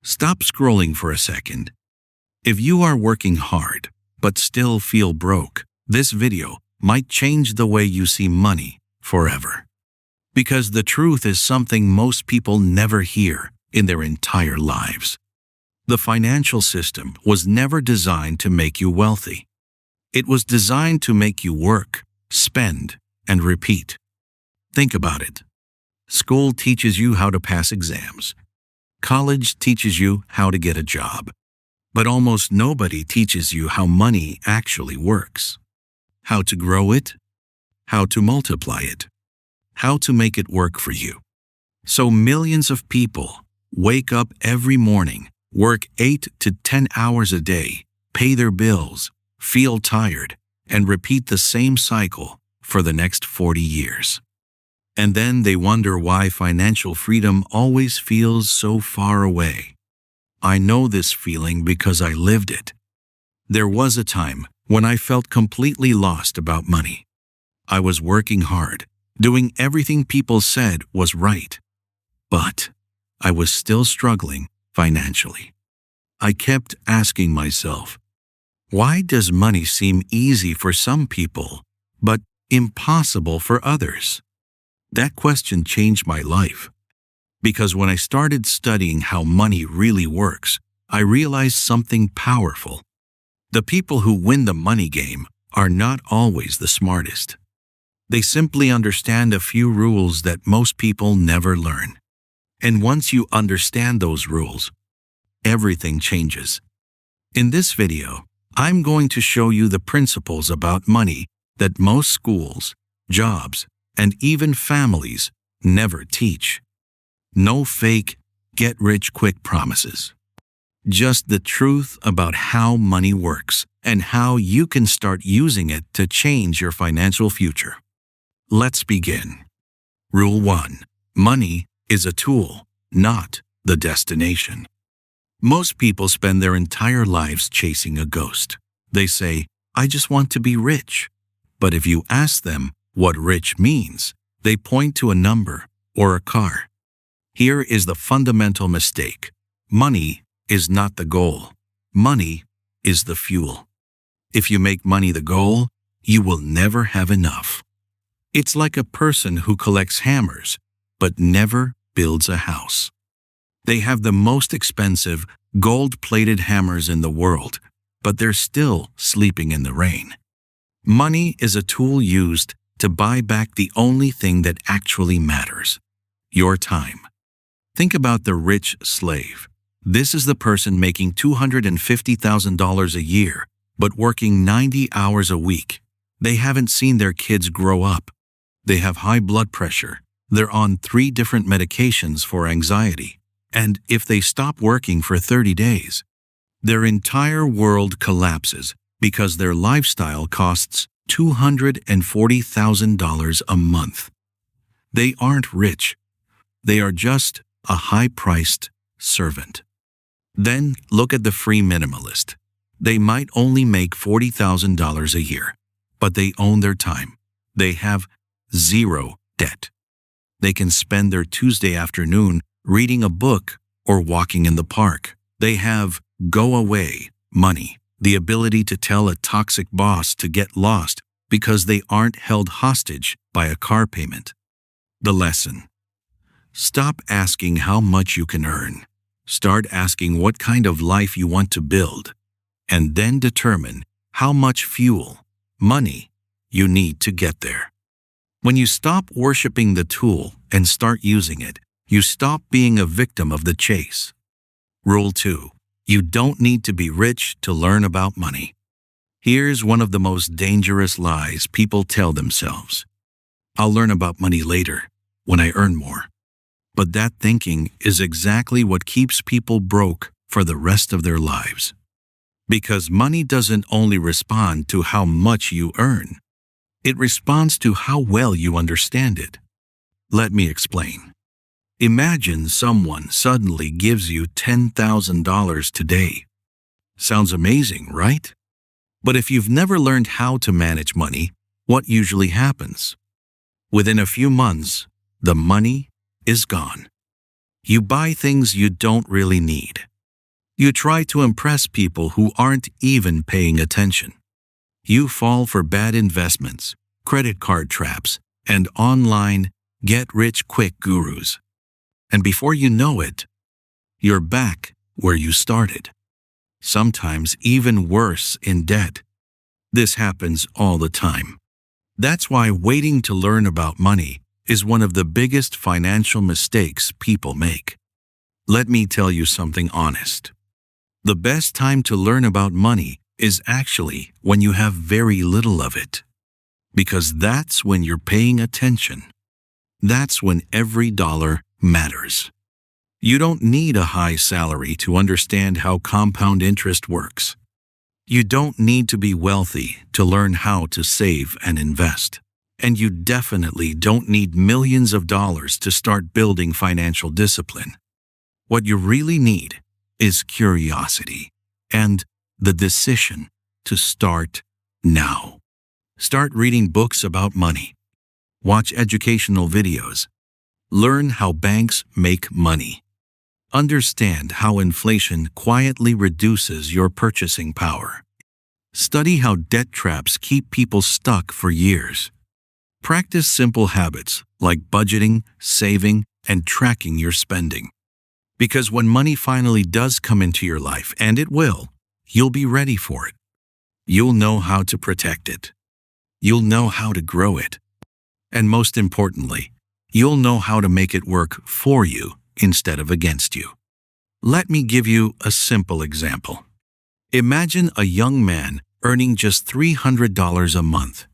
Stop scrolling for a second. If you are working hard, but still feel broke, this video might change the way you see money forever. Because the truth is something most people never hear in their entire lives. The financial system was never designed to make you wealthy. It was designed to make you work, spend, and repeat. Think about it. School teaches you how to pass exams. College teaches you how to get a job. But almost nobody teaches you how money actually works. How to grow it, how to multiply it, how to make it work for you. So millions of people wake up every morning, work 8 to 10 hours a day, pay their bills, feel tired, and repeat the same cycle for the next 40 years. And then they wonder why financial freedom always feels so far away. I know this feeling because I lived it. There was a time when I felt completely lost about money. I was working hard, doing everything people said was right. But I was still struggling financially. I kept asking myself, why does money seem easy for some people, but impossible for others? That question changed my life. Because when I started studying how money really works, I realized something powerful. The people who win the money game are not always the smartest. They simply understand a few rules that most people never learn. And once you understand those rules, everything changes. In this video, I'm going to show you the principles about money that most schools, jobs, and even families never teach. No fake, get-rich-quick promises. Just the truth about how money works and how you can start using it to change your financial future. Let's begin. Rule 1. Money is a tool, not the destination. Most people spend their entire lives chasing a ghost. They say, I just want to be rich. But if you ask them what rich means, they point to a number or a car. Here is the fundamental mistake. Money is not the goal. Money is the fuel. If you make money the goal, you will never have enough. It's like a person who collects hammers, but never builds a house. They have the most expensive, gold-plated hammers in the world, but they're still sleeping in the rain. Money is a tool used to buy back the only thing that actually matters, your time. Think about the rich slave. This is the person making $250,000 a year, but working 90 hours a week. They haven't seen their kids grow up. They have high blood pressure. They're on 3 different medications for anxiety. And if they stop working for 30 days, their entire world collapses because their lifestyle costs $240,000 a month. They aren't rich. They are just a high-priced servant. Then look at the free minimalist. They might only make $40,000 a year, but they own their time. They have 0 debt. They can spend their Tuesday afternoon reading a book or walking in the park. They have go-away money, the ability to tell a toxic boss to get lost because they aren't held hostage by a car payment. The lesson: stop asking how much you can earn. Start asking what kind of life you want to build, and then determine how much fuel, money, you need to get there. When you stop worshiping the tool and start using it, you stop being a victim of the chase. Rule 2. You don't need to be rich to learn about money. Here's one of the most dangerous lies people tell themselves. I'll learn about money later, when I earn more. But that thinking is exactly what keeps people broke for the rest of their lives. Because money doesn't only respond to how much you earn. It responds to how well you understand it. Let me explain. Imagine someone suddenly gives you $10,000 today. Sounds amazing, right? But if you've never learned how to manage money, what usually happens? Within a few months, the money is gone. You buy things you don't really need. You try to impress people who aren't even paying attention. You fall for bad investments, credit card traps, and online get-rich-quick gurus. And before you know it, you're back where you started. Sometimes even worse, in debt. This happens all the time. That's why waiting to learn about money is one of the biggest financial mistakes people make. Let me tell you something honest. The best time to learn about money is actually when you have very little of it. Because that's when you're paying attention. That's when every dollar matters. You don't need a high salary to understand how compound interest works. You don't need to be wealthy to learn how to save and invest. And you definitely don't need millions of dollars to start building financial discipline. What you really need is curiosity and the decision to start now. Start reading books about money. Watch educational videos. Learn how banks make money. Understand how inflation quietly reduces your purchasing power. Study how debt traps keep people stuck for years. Practice simple habits like budgeting, saving, and tracking your spending. Because when money finally does come into your life, and it will, you'll be ready for it. You'll know how to protect it. You'll know how to grow it. And most importantly, you'll know how to make it work for you instead of against you. Let me give you a simple example. Imagine a young man earning just $300 a month.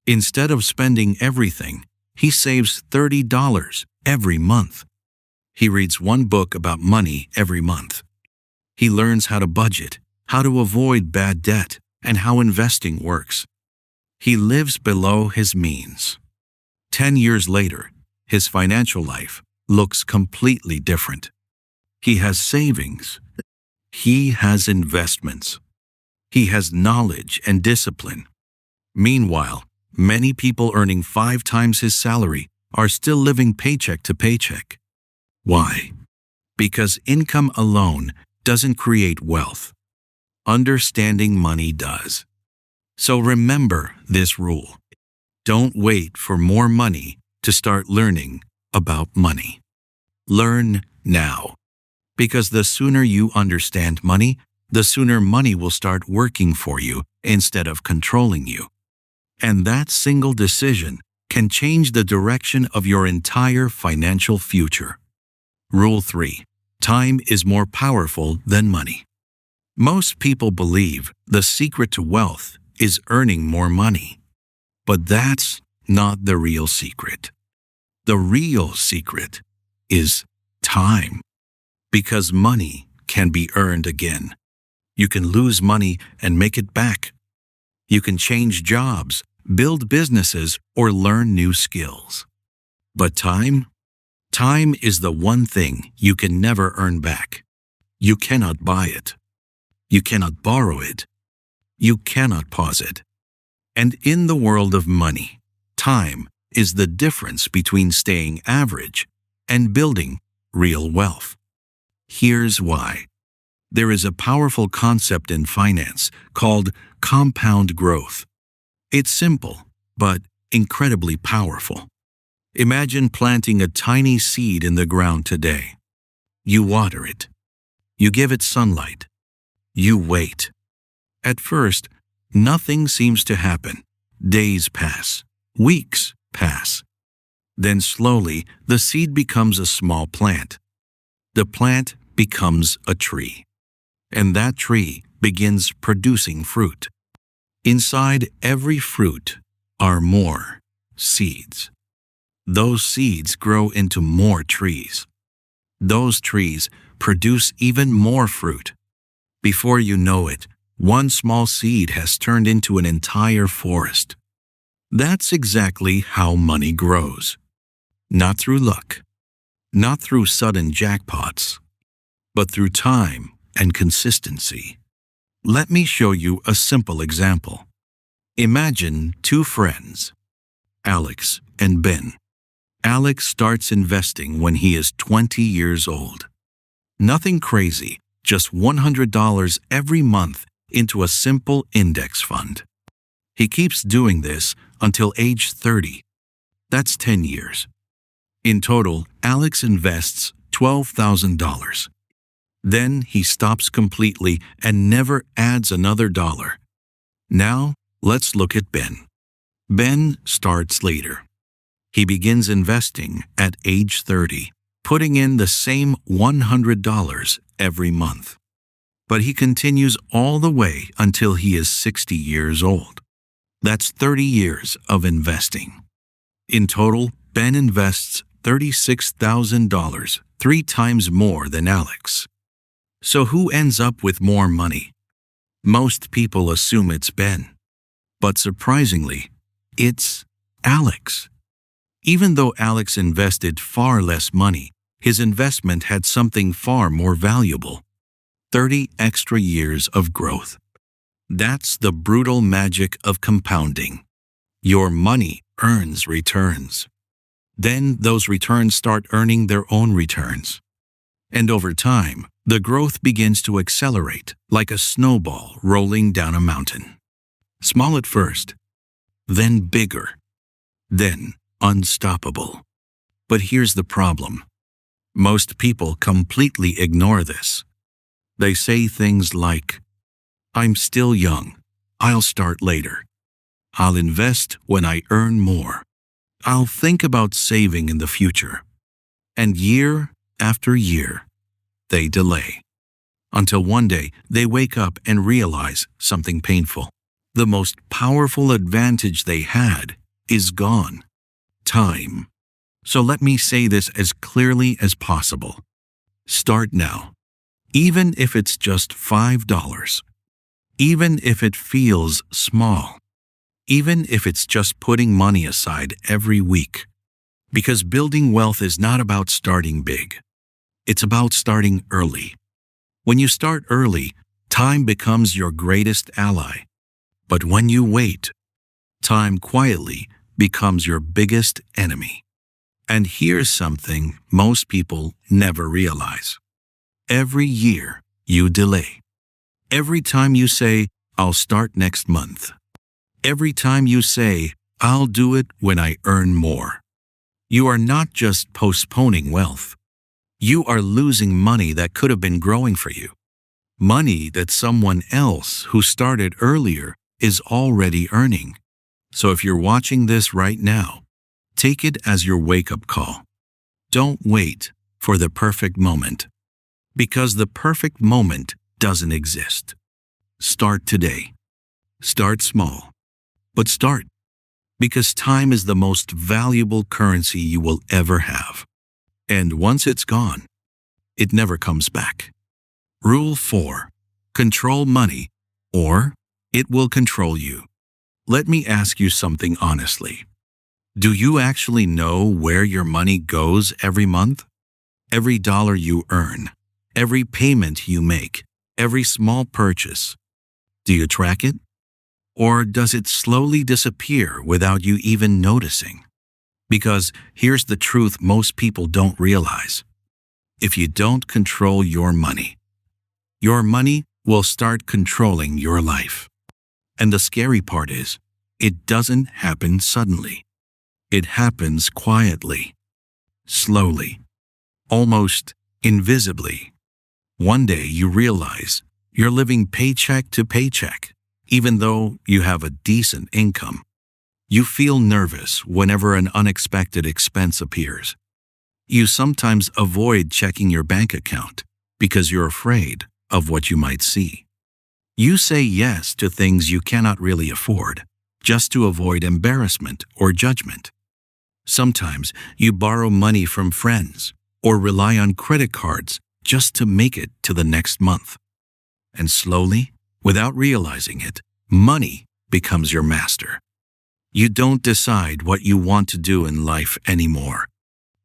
Instead of spending everything, he saves $30 every month. He reads one book about money every month. He learns how to budget, how to avoid bad debt, and how investing works. He lives below his means. 10 years later, his financial life looks completely different. He has savings. He has investments. He has knowledge and discipline. Meanwhile, many people earning 5 times his salary are still living paycheck to paycheck. Why? Because income alone doesn't create wealth. Understanding money does. So remember this rule. Don't wait for more money to start learning about money. Learn now. Because the sooner you understand money, the sooner money will start working for you instead of controlling you. And that single decision can change the direction of your entire financial future. Rule 3. Time is more powerful than money. Most people believe the secret to wealth is earning more money. But that's not the real secret. The real secret is time. Because money can be earned again. You can lose money and make it back. You can change jobs, build businesses, or learn new skills. But time? Time is the one thing you can never earn back. You cannot buy it. You cannot borrow it. You cannot pause it. And in the world of money, time is the difference between staying average and building real wealth. Here's why. There is a powerful concept in finance called compound growth. It's simple, but incredibly powerful. Imagine planting a tiny seed in the ground today. You water it. You give it sunlight. You wait. At first, nothing seems to happen. Days pass. Weeks pass. Then slowly, the seed becomes a small plant. The plant becomes a tree. And that tree begins producing fruit. Inside every fruit are more seeds. Those seeds grow into more trees. Those trees produce even more fruit. Before you know it, one small seed has turned into an entire forest. That's exactly how money grows. Not through luck, not through sudden jackpots, but through time and consistency. Let me show you a simple example. Imagine 2 friends, Alex and Ben. Alex starts investing when he is 20 years old. Nothing crazy, just $100 every month into a simple index fund. He keeps doing this until age 30. That's 10 years. In total, Alex invests $12,000. Then he stops completely and never adds another dollar. Now, let's look at Ben. Ben starts later. He begins investing at age 30, putting in the same $100 every month. But he continues all the way until he is 60 years old. That's 30 years of investing. In total, Ben invests $36,000, 3 times more than Alex. So who ends up with more money? Most people assume it's Ben. But surprisingly, it's Alex. Even though Alex invested far less money, his investment had something far more valuable: 30 extra years of growth. That's the brutal magic of compounding. Your money earns returns. Then those returns start earning their own returns. And over time, the growth begins to accelerate like a snowball rolling down a mountain. Small at first, then bigger, then unstoppable. But here's the problem. Most people completely ignore this. They say things like, "I'm still young. I'll start later. I'll invest when I earn more. I'll think about saving in the future." And year after year, they delay. Until one day, they wake up and realize something painful. The most powerful advantage they had is gone: time. So let me say this as clearly as possible. Start now. Even if it's just $5. Even if it feels small. Even if it's just putting money aside every week. Because building wealth is not about starting big. It's about starting early. When you start early, time becomes your greatest ally. But when you wait, time quietly becomes your biggest enemy. And here's something most people never realize. Every year you delay. Every time you say, "I'll start next month." Every time you say, "I'll do it when I earn more." You are not just postponing wealth. You are losing money that could have been growing for you. Money that someone else who started earlier is already earning. So if you're watching this right now, take it as your wake-up call. Don't wait for the perfect moment, because the perfect moment doesn't exist. Start today. Start small, but start, because time is the most valuable currency you will ever have. And once it's gone, it never comes back. Rule 4. Control money, or it will control you. Let me ask you something honestly. Do you actually know where your money goes every month? Every dollar you earn, every payment you make, every small purchase. Do you track it? Or does it slowly disappear without you even noticing? Because here's the truth most people don't realize. If you don't control your money will start controlling your life. And the scary part is, it doesn't happen suddenly. It happens quietly, slowly, almost invisibly. One day you realize you're living paycheck to paycheck, even though you have a decent income. You feel nervous whenever an unexpected expense appears. You sometimes avoid checking your bank account because you're afraid of what you might see. You say yes to things you cannot really afford, just to avoid embarrassment or judgment. Sometimes you borrow money from friends or rely on credit cards just to make it to the next month. And slowly, without realizing it, money becomes your master. You don't decide what you want to do in life anymore.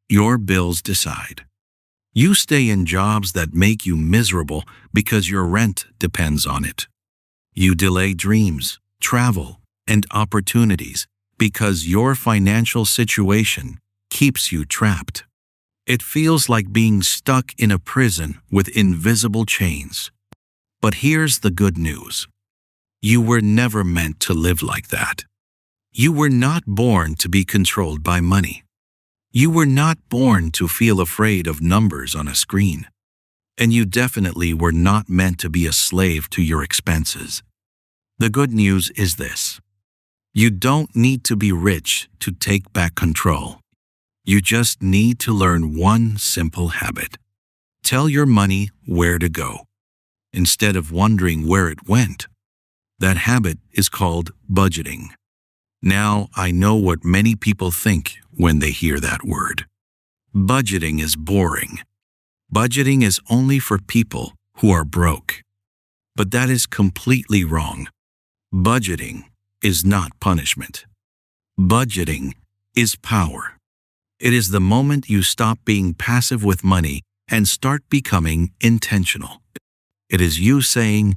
Your bills decide. You stay in jobs that make you miserable because your rent depends on it. You delay dreams, travel, and opportunities because your financial situation keeps you trapped. It feels like being stuck in a prison with invisible chains. But here's the good news. You were never meant to live like that. You were not born to be controlled by money. You were not born to feel afraid of numbers on a screen. And you definitely were not meant to be a slave to your expenses. The good news is this. You don't need to be rich to take back control. You just need to learn one simple habit. Tell your money where to go, instead of wondering where it went. That habit is called budgeting. Now I know what many people think when they hear that word. Budgeting is boring. Budgeting is only for people who are broke. But that is completely wrong. Budgeting is not punishment. Budgeting is power. It is the moment you stop being passive with money and start becoming intentional. It is you saying,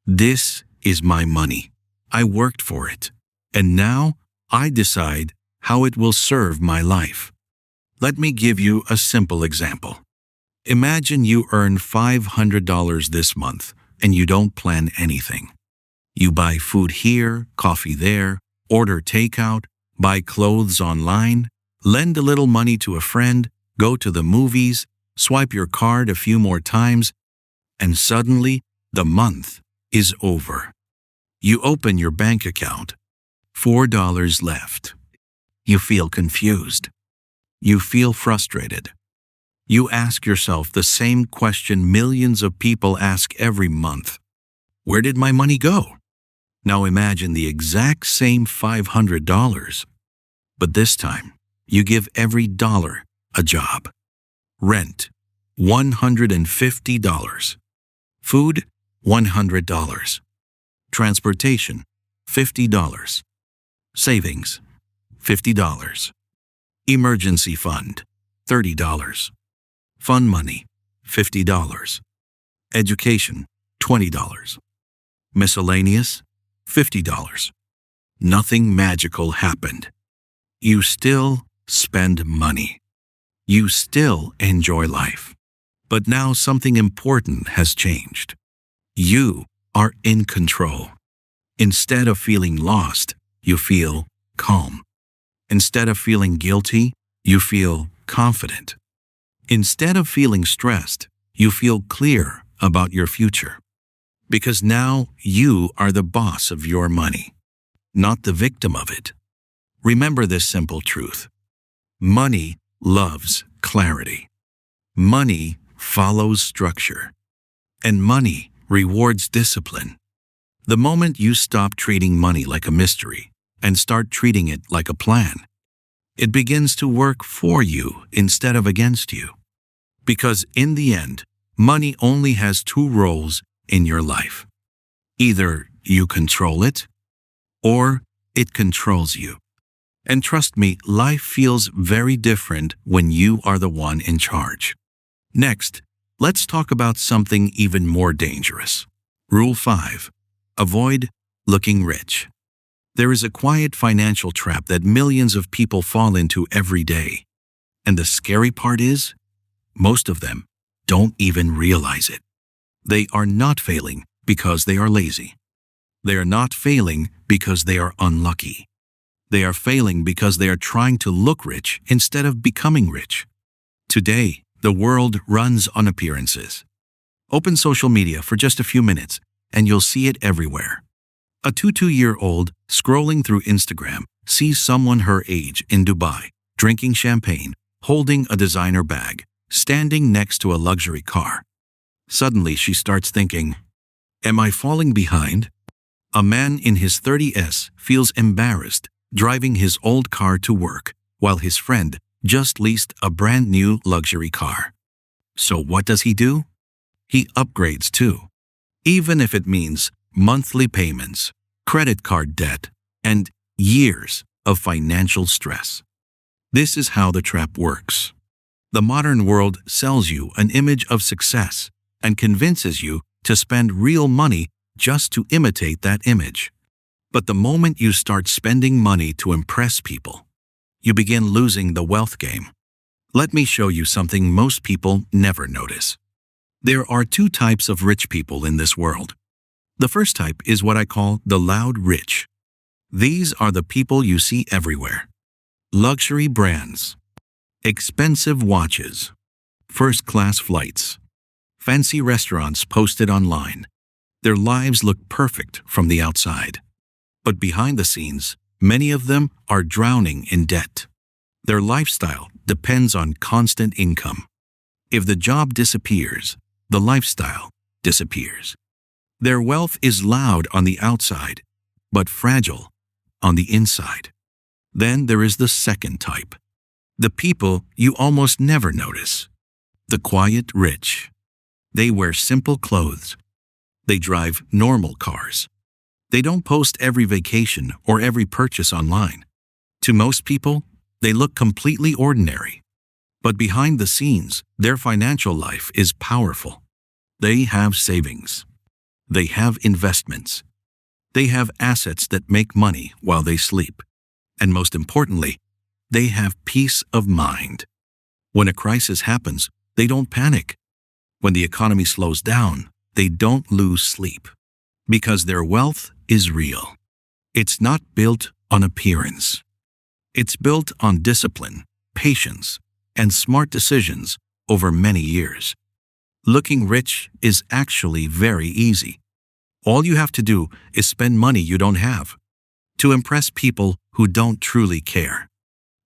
"This is my money. I worked for it. And now I decide how it will serve my life." Let me give you a simple example. Imagine you earn $500 this month and you don't plan anything. You buy food here, coffee there, order takeout, buy clothes online, lend a little money to a friend, go to the movies, swipe your card a few more times, and suddenly the month is over. You open your bank account. $4 left. You feel confused. You feel frustrated. You ask yourself the same question millions of people ask every month. Where did my money go? Now imagine the exact same $500. But this time, you give every dollar a job. Rent, $150. Food, $100. Transportation, $50. Savings, $50. Emergency fund, $30. Fund money, $50. Education, $20. Miscellaneous, $50. Nothing magical happened. You still spend money. You still enjoy life. But now something important has changed. You are in control. Instead of feeling lost, you feel calm. Instead of feeling guilty, you feel confident. Instead of feeling stressed, you feel clear about your future. Because now you are the boss of your money, not the victim of it. Remember this simple truth. Money loves clarity. Money follows structure. And money rewards discipline. The moment you stop treating money like a mystery and start treating it like a plan, it begins to work for you instead of against you. Because in the end, money only has two roles in your life. Either you control it, or it controls you. And trust me, life feels very different when you are the one in charge. Next, let's talk about something even more dangerous. Rule 5. Avoid looking rich. There is a quiet financial trap that millions of people fall into every day. And the scary part is, most of them don't even realize it. They are not failing because they are lazy. They are not failing because they are unlucky. They are failing because they are trying to look rich instead of becoming rich. Today, the world runs on appearances. Open social media for just a few minutes and you'll see it everywhere. A 22-year-old scrolling through Instagram sees someone her age in Dubai, drinking champagne, holding a designer bag, standing next to a luxury car. Suddenly she starts thinking, am I falling behind? A man in his 30s feels embarrassed driving his old car to work while his friend just leased a brand new luxury car. So what does he do? He upgrades too, even if it means monthly payments, credit card debt, and years of financial stress. This is how the trap works. The modern world sells you an image of success and convinces you to spend real money just to imitate that image. But the moment you start spending money to impress people, you begin losing the wealth game. Let me show you something most people never notice. There are two types of rich people in this world. The first type is what I call the loud rich. These are the people you see everywhere. Luxury brands, expensive watches, first-class flights, fancy restaurants posted online. Their lives look perfect from the outside. But behind the scenes, many of them are drowning in debt. Their lifestyle depends on constant income. If the job disappears, the lifestyle disappears. Their wealth is loud on the outside, but fragile on the inside. Then there is the second type. The people you almost never notice. The quiet rich. They wear simple clothes. They drive normal cars. They don't post every vacation or every purchase online. To most people, they look completely ordinary. But behind the scenes, their financial life is powerful. They have savings. They have investments. They have assets that make money while they sleep. And most importantly, they have peace of mind. When a crisis happens, they don't panic. When the economy slows down, they don't lose sleep. Because their wealth is real. It's not built on appearance. It's built on discipline, patience, and smart decisions over many years. Looking rich is actually very easy. All you have to do is spend money you don't have to impress people who don't truly care.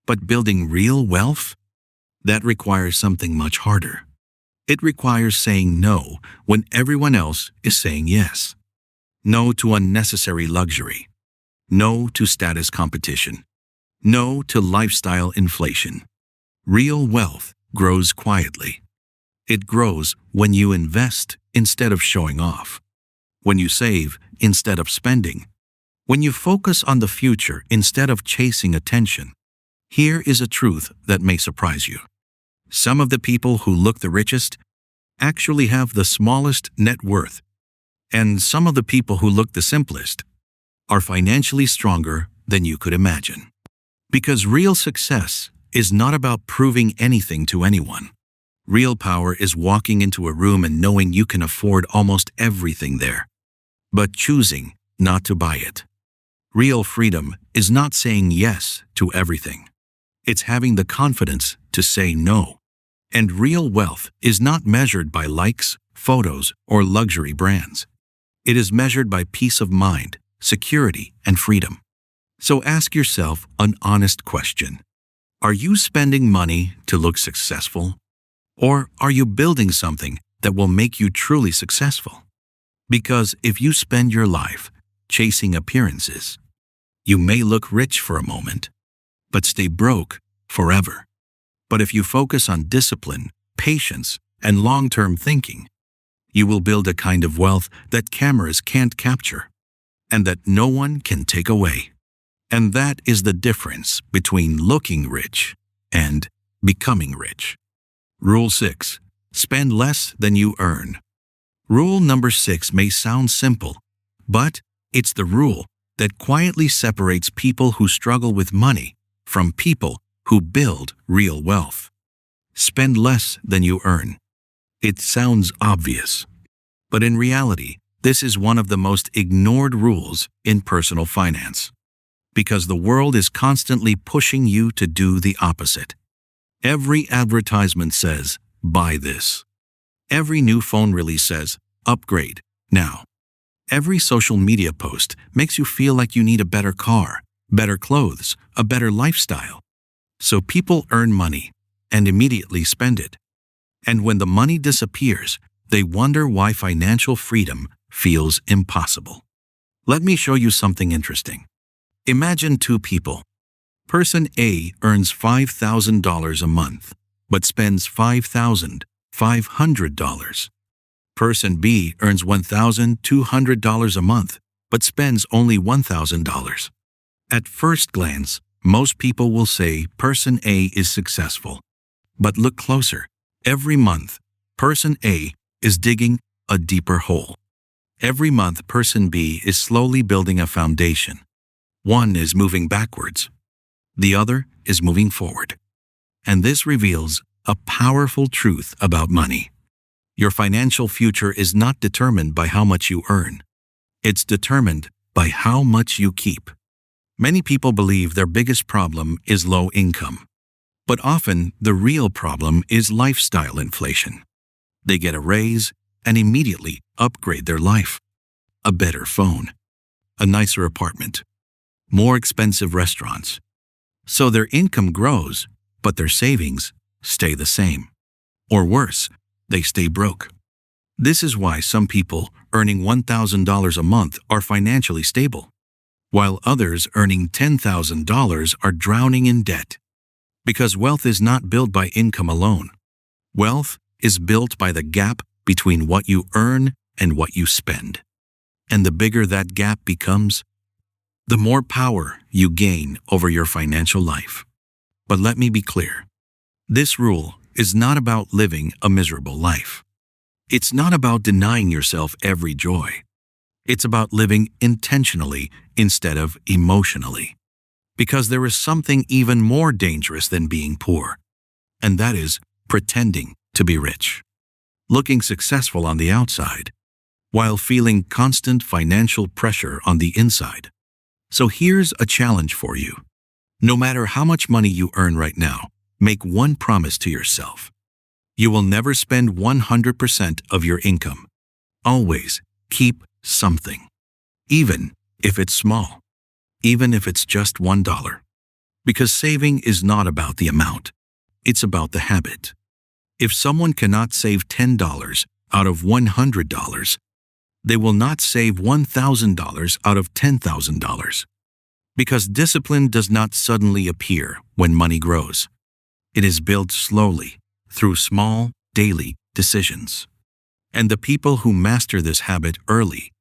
But building real wealth? That requires something much harder. It requires saying no when everyone else is saying yes. No to unnecessary luxury. No to status competition. No to lifestyle inflation. Real wealth grows quietly. It grows when you invest instead of showing off. When you save instead of spending. When you focus on the future instead of chasing attention. Here is a truth that may surprise you. Some of the people who look the richest actually have the smallest net worth, and some of the people who look the simplest are financially stronger than you could imagine. Because real success is not about proving anything to anyone. Real power is walking into a room and knowing you can afford almost everything there, but choosing not to buy it. Real freedom is not saying yes to everything. It's having the confidence to say no. And real wealth is not measured by likes, photos, or luxury brands. It is measured by peace of mind, security, and freedom. So ask yourself an honest question. Are you spending money to look successful? Or are you building something that will make you truly successful? Because if you spend your life chasing appearances, you may look rich for a moment, but stay broke forever. But if you focus on discipline, patience, and long-term thinking, you will build a kind of wealth that cameras can't capture and that no one can take away. And that is the difference between looking rich and becoming rich. Rule 6. Spend less than you earn. Rule number 6 may sound simple, but it's the rule that quietly separates people who struggle with money from people who build real wealth. Spend less than you earn. It sounds obvious, but in reality, this is one of the most ignored rules in personal finance. Because the world is constantly pushing you to do the opposite. Every advertisement says, buy this. Every new phone release says, upgrade now. Every social media post makes you feel like you need a better car, better clothes, a better lifestyle. So people earn money and immediately spend it. And when the money disappears, they wonder why financial freedom feels impossible. Let me show you something interesting. Imagine two people. Person A earns $5,000 a month, but spends $5,500. Person B earns $1,200 a month, but spends only $1,000. At first glance, most people will say Person A is successful. But look closer. Every month, Person A is digging a deeper hole. Every month, Person B is slowly building a foundation. One is moving backwards. The other is moving forward. And this reveals a powerful truth about money. Your financial future is not determined by how much you earn. It's determined by how much you keep. Many people believe their biggest problem is low income. But often, the real problem is lifestyle inflation. They get a raise and immediately upgrade their life. A better phone, a nicer apartment, more expensive restaurants. So their income grows, but their savings stay the same. Or worse, they stay broke. This is why some people earning $1,000 a month are financially stable, while others earning $10,000 are drowning in debt. Because wealth is not built by income alone. Wealth is built by the gap between what you earn and what you spend. And the bigger that gap becomes, the more power you gain over your financial life. But let me be clear. This rule is not about living a miserable life. It's not about denying yourself every joy. It's about living intentionally instead of emotionally. Because there is something even more dangerous than being poor, and that is pretending to be rich. Looking successful on the outside, while feeling constant financial pressure on the inside. So here's a challenge for you. No matter how much money you earn right now, make one promise to yourself. You will never spend 100% of your income. Always keep something. Even if it's small. Even if it's just $1. Because saving is not about the amount. It's about the habit. If someone cannot save $10 out of $100, they will not save $1,000 out of $10,000. Because discipline does not suddenly appear when money grows. It is built slowly through small, daily decisions. And the people who master this habit early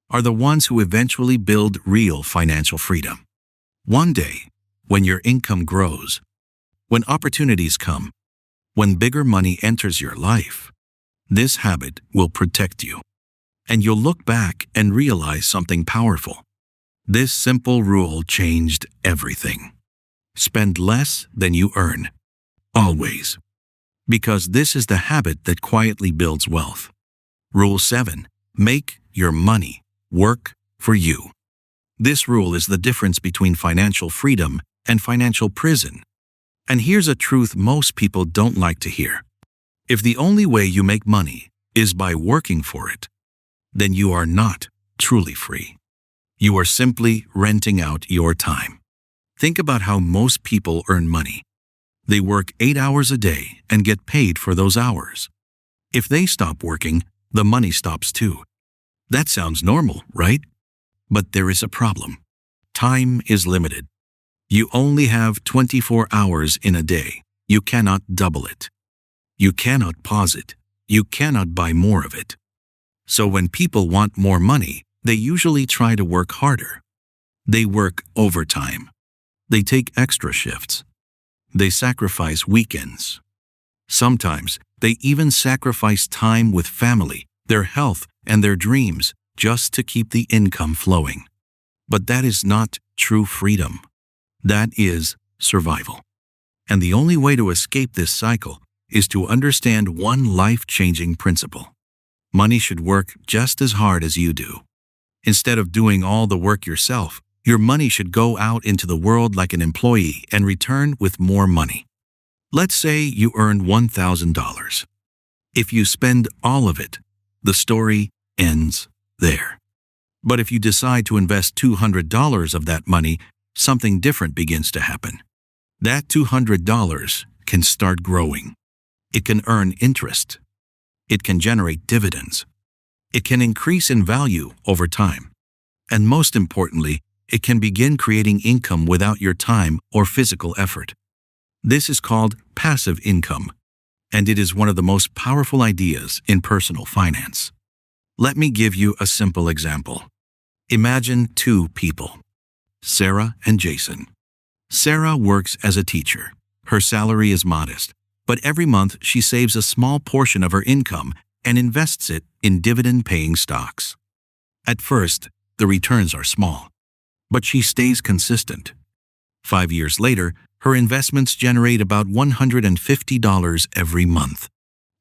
are the ones who eventually build real financial freedom. One day, when your income grows, when opportunities come, when bigger money enters your life, this habit will protect you. And you'll look back and realize something powerful. This simple rule changed everything. Spend less than you earn. Always. Because this is the habit that quietly builds wealth. Rule 7. Make your money work for you. This rule is the difference between financial freedom and financial prison. And here's a truth most people don't like to hear. If the only way you make money is by working for it, then you are not truly free. You are simply renting out your time. Think about how most people earn money. They work 8 hours a day and get paid for those hours. If they stop working, the money stops too. That sounds normal, right? But there is a problem. Time is limited. You only have 24 hours in a day. You cannot double it. You cannot pause it. You cannot buy more of it. So when people want more money, they usually try to work harder. They work overtime. They take extra shifts. They sacrifice weekends. Sometimes they even sacrifice time with family, their health, and their dreams just to keep the income flowing. But that is not true freedom. That is survival. And the only way to escape this cycle is to understand one life-changing principle. Money should work just as hard as you do. Instead of doing all the work yourself, your money should go out into the world like an employee and return with more money. Let's say you earn $1,000. If you spend all of it, the story ends there. But if you decide to invest $200 of that money, something different begins to happen. That $200 can start growing. It can earn interest. It can generate dividends. It can increase in value over time. And most importantly, it can begin creating income without your time or physical effort. This is called passive income, and it is one of the most powerful ideas in personal finance. Let me give you a simple example. Imagine two people, Sarah and Jason. Sarah works as a teacher. Her salary is modest, but every month she saves a small portion of her income and invests it in dividend-paying stocks. At first, the returns are small, but she stays consistent. 5 years later, Her investments generate about $150 every month.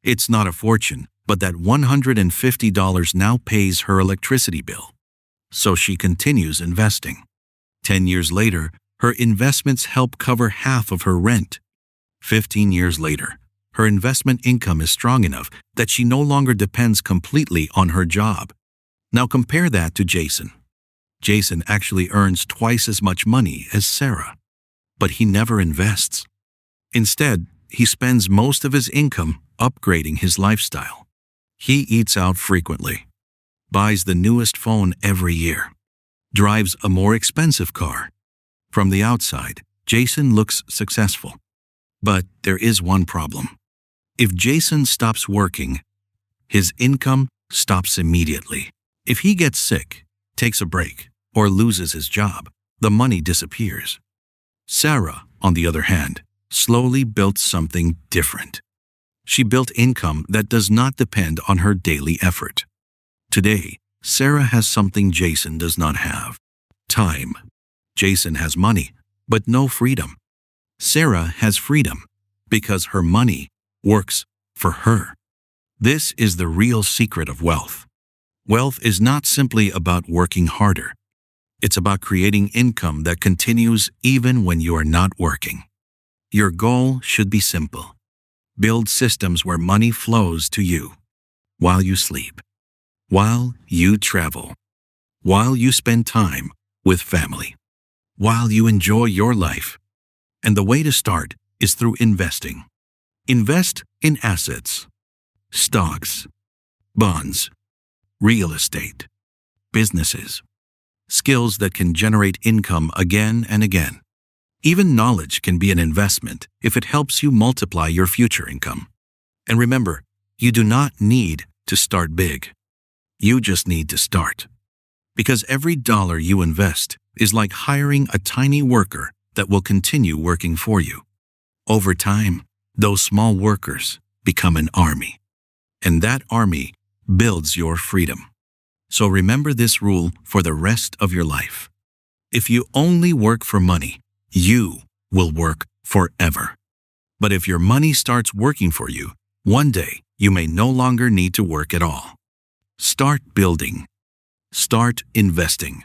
It's not a fortune, but that $150 now pays her electricity bill. So she continues investing. 10 years later, her investments help cover half of her rent. 15 years later, her investment income is strong enough that she no longer depends completely on her job. Now compare that to Jason. Jason actually earns twice as much money as Sarah, but he never invests. Instead, he spends most of his income upgrading his lifestyle. He eats out frequently, buys the newest phone every year, drives a more expensive car. From the outside, Jason looks successful. But there is one problem. If Jason stops working, his income stops immediately. If he gets sick, takes a break, or loses his job, the money disappears. Sarah, on the other hand, slowly built something different. She built income that does not depend on her daily effort. Today, Sarah has something Jason does not have: time. Jason has money, but no freedom. Sarah has freedom because her money works for her. This is the real secret of wealth. Wealth is not simply about working harder. It's about creating income that continues even when you are not working. Your goal should be simple. Build systems where money flows to you while you sleep, while you travel, while you spend time with family, while you enjoy your life. And the way to start is through investing. Invest in assets, stocks, bonds, real estate, businesses, skills that can generate income again and again. Even knowledge can be an investment if it helps you multiply your future income. And remember, you do not need to start big. You just need to start. Because every dollar you invest is like hiring a tiny worker that will continue working for you. Over time, those small workers become an army. And that army builds your freedom. So remember this rule for the rest of your life. If you only work for money, you will work forever. But if your money starts working for you, one day you may no longer need to work at all. Start building. Start investing.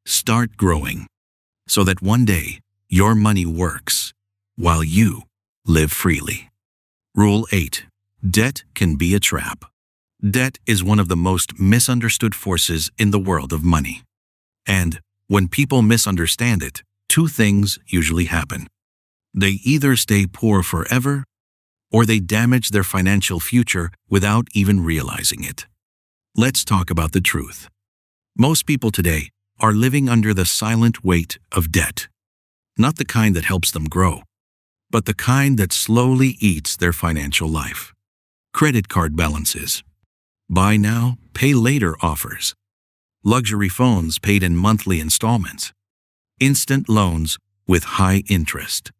Start growing, so that one day your money works while you live freely. Rule 8. Debt can be a trap. Debt is one of the most misunderstood forces in the world of money. And when people misunderstand it, two things usually happen. They either stay poor forever, or they damage their financial future without even realizing it. Let's talk about the truth. Most people today are living under the silent weight of debt. Not the kind that helps them grow, but the kind that slowly eats their financial life. Credit card balances, buy now, pay later offers, luxury phones paid in monthly installments, instant loans with high interest,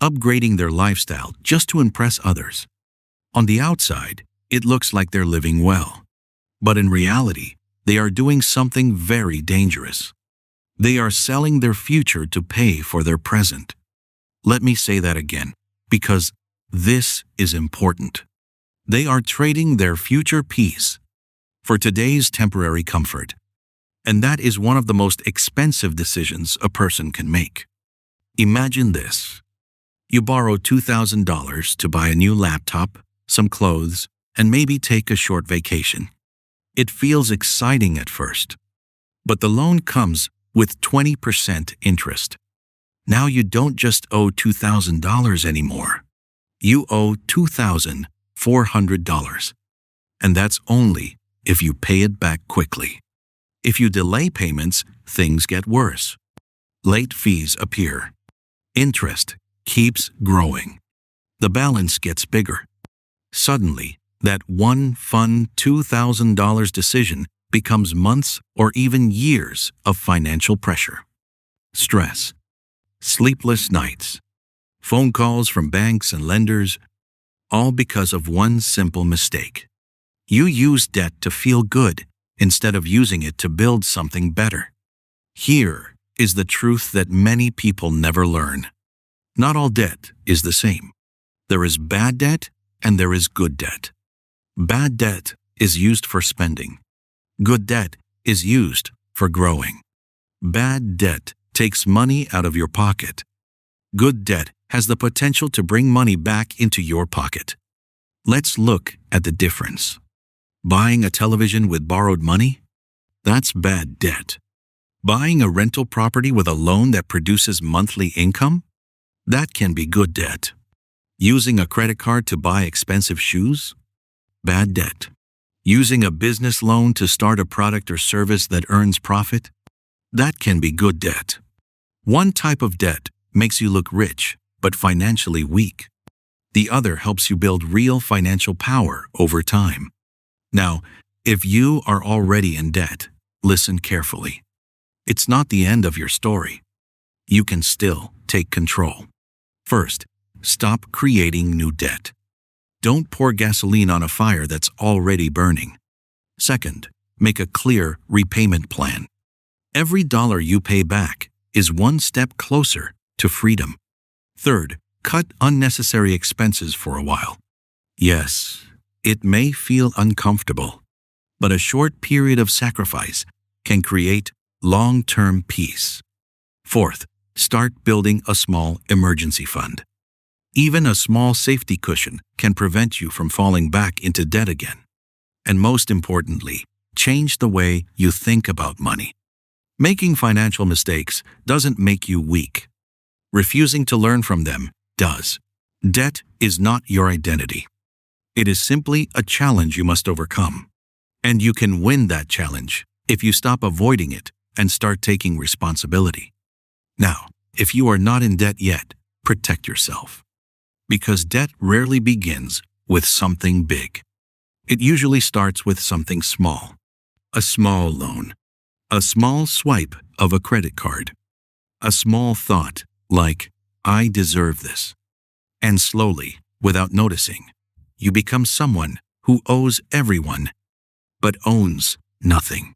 upgrading their lifestyle just to impress others. On the outside, it looks like they're living well, but in reality, they are doing something very dangerous. They are selling their future to pay for their present. Let me say that again, because this is important. They are trading their future peace for today's temporary comfort. And that is one of the most expensive decisions a person can make. Imagine this. You borrow $2,000 to buy a new laptop, some clothes, and maybe take a short vacation. It feels exciting at first, but the loan comes with 20% interest. Now you don't just owe $2,000 anymore. You owe $2,400. And that's only if you pay it back quickly. If you delay payments, things get worse. Late fees appear. Interest keeps growing. The balance gets bigger. Suddenly, that one fun $2,000 decision becomes months or even years of financial pressure. Stress, sleepless nights, phone calls from banks and lenders, all because of one simple mistake. You use debt to feel good instead of using it to build something better. Here is the truth that many people never learn. Not all debt is the same. There is bad debt and there is good debt. Bad debt is used for spending. Good debt is used for growing. Bad debt takes money out of your pocket. Good debt has the potential to bring money back into your pocket. Let's look at the difference. Buying a television with borrowed money? That's bad debt. Buying a rental property with a loan that produces monthly income? That can be good debt. Using a credit card to buy expensive shoes? Bad debt. Using a business loan to start a product or service that earns profit? That can be good debt. One type of debt makes you look rich, but financially weak. The other helps you build real financial power over time. Now, if you are already in debt, listen carefully. It's not the end of your story. You can still take control. First, stop creating new debt. Don't pour gasoline on a fire that's already burning. Second, make a clear repayment plan. Every dollar you pay back is one step closer to freedom. Third, cut unnecessary expenses for a while. Yes, it may feel uncomfortable, but a short period of sacrifice can create long-term peace. Fourth, start building a small emergency fund. Even a small safety cushion can prevent you from falling back into debt again. And most importantly, change the way you think about money. Making financial mistakes doesn't make you weak. Refusing to learn from them does. Debt is not your identity. It is simply a challenge you must overcome. And you can win that challenge if you stop avoiding it and start taking responsibility. Now, if you are not in debt yet, protect yourself. Because debt rarely begins with something big. It usually starts with something small. A small loan. A small swipe of a credit card. A small thought like, I deserve this. And slowly, without noticing, you become someone who owes everyone, but owns nothing.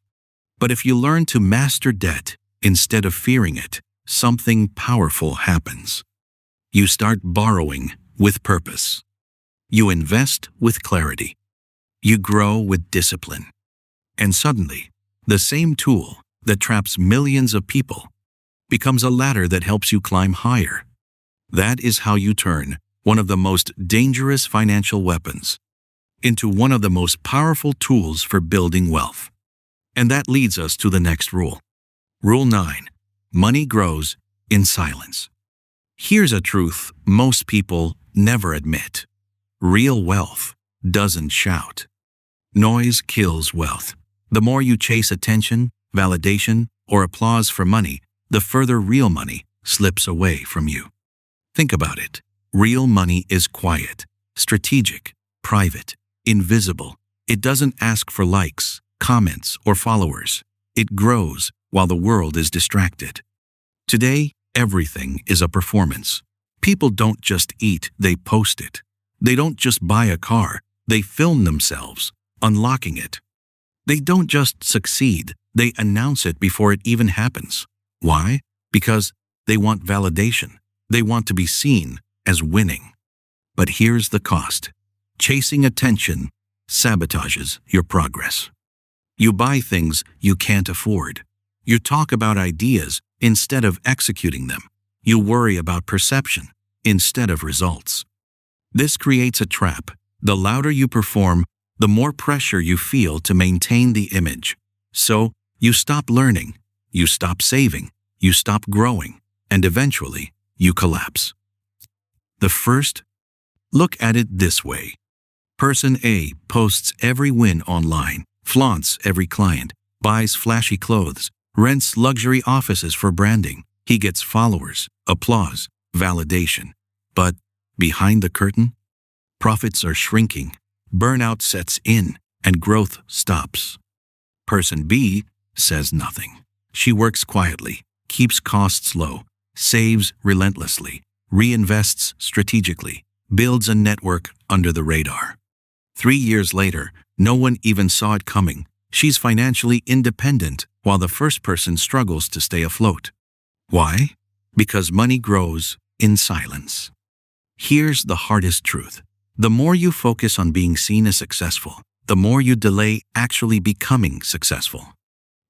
But if you learn to master debt instead of fearing it, something powerful happens. You start borrowing with purpose. You invest with clarity. You grow with discipline. And suddenly, the same tool that traps millions of people becomes a ladder that helps you climb higher. That is how you turn one of the most dangerous financial weapons into one of the most powerful tools for building wealth. And that leads us to the next rule. Rule 9. Money grows in silence. Here's a truth most people never admit. Real wealth doesn't shout. Noise kills wealth. The more you chase attention, validation, or applause for money, the further real money slips away from you. Think about it. Real money is quiet, strategic, private, invisible. It doesn't ask for likes, comments, or followers. It grows while the world is distracted. Today, everything is a performance. People don't just eat, they post it. They don't just buy a car, they film themselves, unlocking it. They don't just succeed, they announce it before it even happens. Why? Because they want validation. They want to be seen as winning. But here's the cost. Chasing attention sabotages your progress. You buy things you can't afford. You talk about ideas instead of executing them. You worry about perception instead of results. This creates a trap. The louder you perform, the more pressure you feel to maintain the image. So, you stop learning, you stop saving, you stop growing, and eventually, you collapse. The first, look at it this way. Person A posts every win online, flaunts every client, buys flashy clothes, rents luxury offices for branding. He gets followers, applause, validation. But behind the curtain, profits are shrinking, burnout sets in, and growth stops. Person B says nothing. She works quietly, keeps costs low, saves relentlessly, reinvests strategically, builds a network under the radar. 3 years later, no one even saw it coming. She's financially independent while the first person struggles to stay afloat. Why? Because money grows in silence. Here's the hardest truth. The more you focus on being seen as successful, the more you delay actually becoming successful.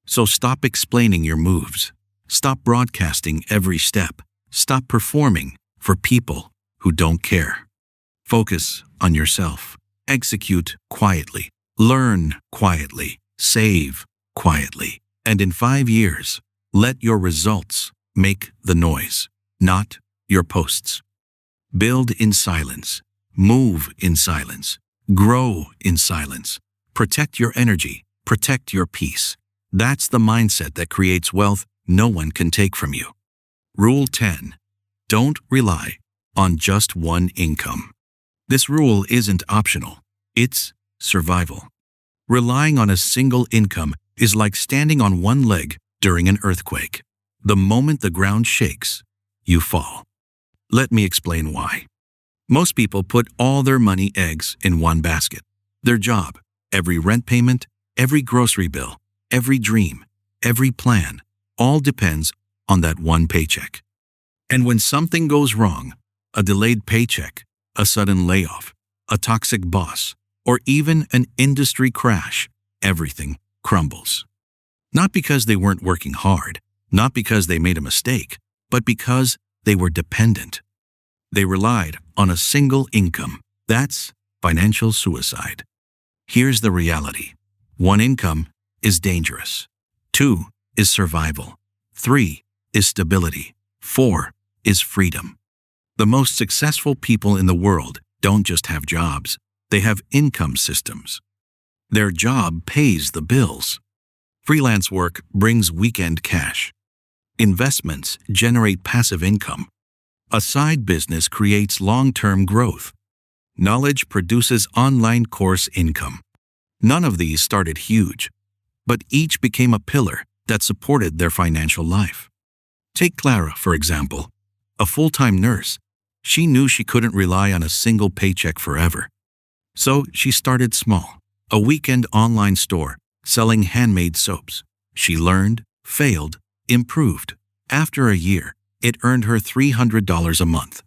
So stop explaining your moves. Stop broadcasting every step. Stop performing for people who don't care. Focus on yourself. Execute quietly. Learn quietly. Save quietly. And in 5 years, let your results make the noise, not your posts. Build in silence. Move in silence. Grow in silence. Protect your energy. Protect your peace. That's the mindset that creates wealth no one can take from you. Rule 10. Don't rely on just one income. This rule isn't optional. It's survival. Relying on a single income is like standing on one leg during an earthquake. The moment the ground shakes, you fall. Let me explain why. Most people put all their money eggs in one basket. Their job, every rent payment, every grocery bill, every dream, every plan, all depends on that one paycheck. And when something goes wrong, a delayed paycheck, a sudden layoff, a toxic boss, or even an industry crash, everything crumbles. Not because they weren't working hard, not because they made a mistake, but because they were dependent. They relied on a single income. That's financial suicide. Here's the reality. 1 income is dangerous. 2 is survival. 3 is stability. 4 is freedom. The most successful people in the world don't just have jobs. They have income systems. Their job pays the bills. Freelance work brings weekend cash. Investments generate passive income. A side business creates long-term growth. Knowledge produces online course income. None of these started huge, but each became a pillar that supported their financial life. Take Clara, for example, a full-time nurse. She knew she couldn't rely on a single paycheck forever. So she started small, a weekend online store selling handmade soaps. She learned, failed, improved. After a year, it earned her $300 a month.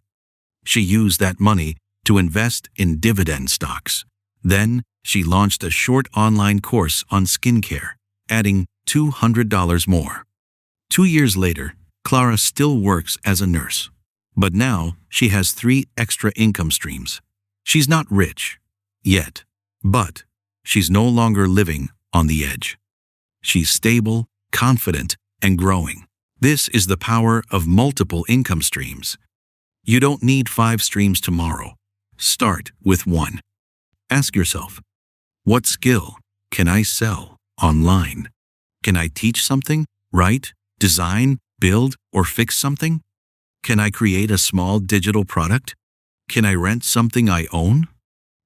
She used that money to invest in dividend stocks. Then she launched a short online course on skincare, adding $200 more. 2 years later, Clara still works as a nurse, but now she has 3 extra income streams. She's not rich yet, but she's no longer living on the edge. She's stable, confident, and growing. This is the power of multiple income streams. You don't need 5 streams tomorrow. Start with 1. Ask yourself, what skill can I sell online? Can I teach something, write, design, build, or fix something? Can I create a small digital product? Can I rent something I own?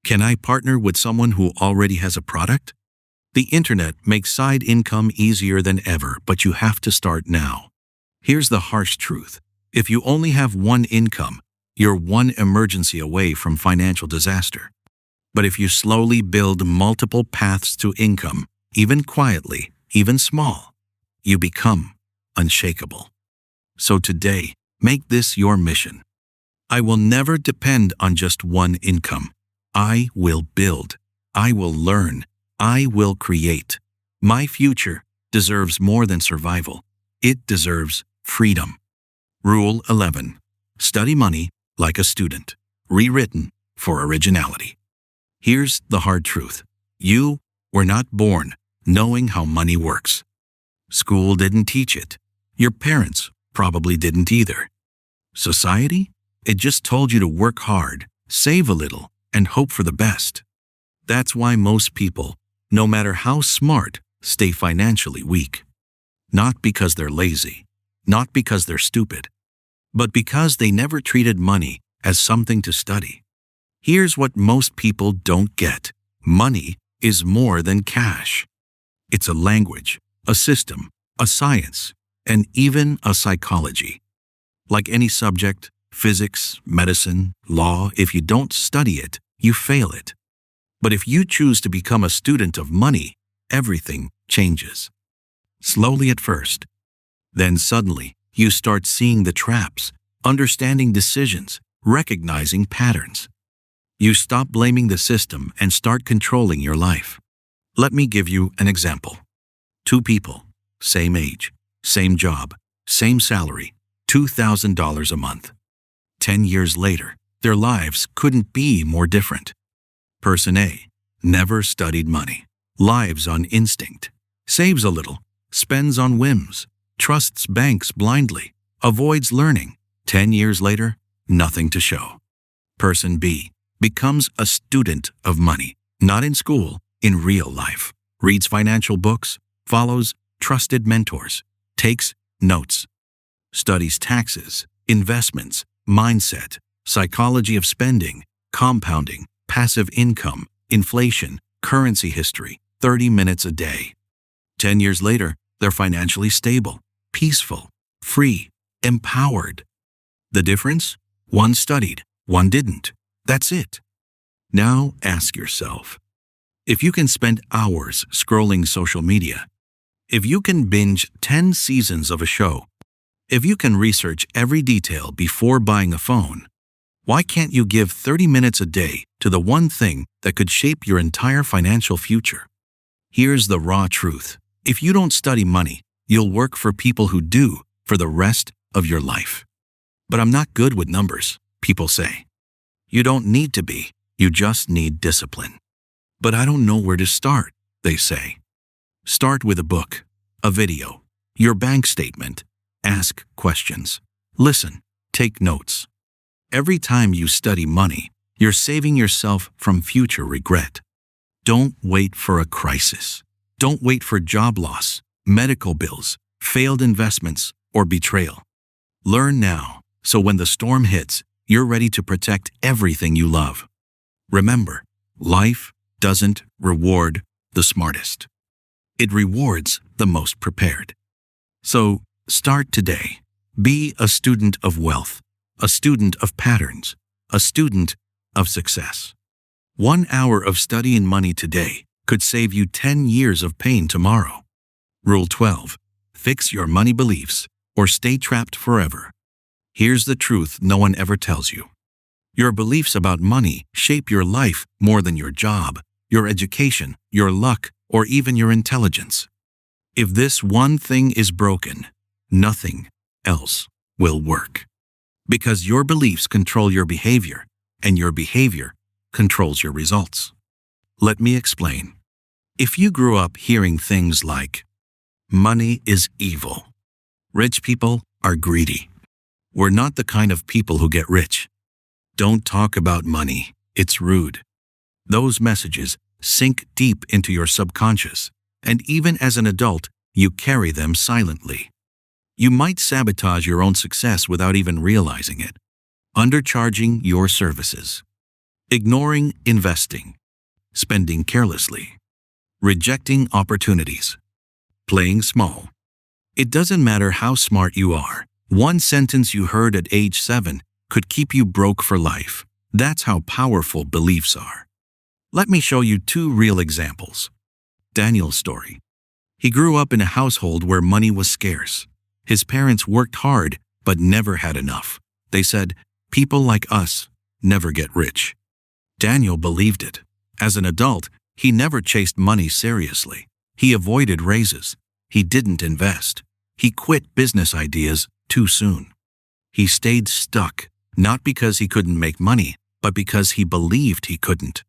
Can I partner with someone who already has a product? The internet makes side income easier than ever, but you have to start now. Here's the harsh truth. If you only have 1 income, you're 1 emergency away from financial disaster. But if you slowly build multiple paths to income, even quietly, even small, you become unshakable. So today, make this your mission. I will never depend on just 1 income. I will build. I will learn. I will create. My future deserves more than survival. It deserves freedom. Rule 11. Study money like a student. Rewritten for originality. Here's the hard truth. You were not born knowing how money works. School didn't teach it. Your parents probably didn't either. Society? It just told you to work hard, save a little, and hope for the best. That's why most people, no matter how smart, stay financially weak. Not because they're lazy, not because they're stupid, but because they never treated money as something to study. Here's what most people don't get. Money is more than cash. It's a language, a system, a science, and even a psychology. Like any subject, physics, medicine, law, if you don't study it, you fail it. But if you choose to become a student of money, everything changes. Slowly at first. Then suddenly, you start seeing the traps, understanding decisions, recognizing patterns. You stop blaming the system and start controlling your life. Let me give you an example. Two people, same age, same job, same salary, $2,000 a month. 10 years later, their lives couldn't be more different. Person A never studied money, lives on instinct, saves a little, spends on whims, trusts banks blindly, avoids learning. 10 years later, nothing to show. Person B becomes a student of money, not in school, in real life, reads financial books, follows trusted mentors, takes notes, studies taxes, investments, mindset, psychology of spending, compounding, passive income, inflation, currency history, 30 minutes a day. 10 years later, they're financially stable, peaceful, free, empowered. The difference? One studied, one didn't. That's it. Now ask yourself, if you can spend hours scrolling social media, if you can binge 10 seasons of a show, if you can research every detail before buying a phone, why can't you give 30 minutes a day to the one thing that could shape your entire financial future? Here's the raw truth. If you don't study money, you'll work for people who do for the rest of your life. But I'm not good with numbers, people say. You don't need to be, you just need discipline. But I don't know where to start, they say. Start with a book, a video, your bank statement. Ask questions. Listen. Take notes. Every time you study money, you're saving yourself from future regret. Don't wait for a crisis. Don't wait for job loss, medical bills, failed investments, or betrayal. Learn now, so when the storm hits, you're ready to protect everything you love. Remember, life doesn't reward the smartest. It rewards the most prepared. So, start today. Be a student of wealth, a student of patterns, a student of success. 1 hour of studying money today could save you 10 years of pain tomorrow. Rule 12. Fix your money beliefs or stay trapped forever. Here's the truth no one ever tells you. Your beliefs about money shape your life more than your job, your education, your luck, or even your intelligence. If this one thing is broken, nothing else will work. Because your beliefs control your behavior, and your behavior controls your results. Let me explain. If you grew up hearing things like, money is evil, rich people are greedy, we're not the kind of people who get rich, don't talk about money, it's rude. Those messages sink deep into your subconscious, and even as an adult, you carry them silently. You might sabotage your own success without even realizing it. Undercharging your services, ignoring investing, spending carelessly, rejecting opportunities, playing small. It doesn't matter how smart you are. One sentence you heard at age 7 could keep you broke for life. That's how powerful beliefs are. Let me show you 2 real examples. Daniel's story. He grew up in a household where money was scarce. His parents worked hard, but never had enough. They said, people like us never get rich. Daniel believed it. As an adult, he never chased money seriously. He avoided raises. He didn't invest. He quit business ideas too soon. He stayed stuck, not because he couldn't make money, but because he believed he couldn't.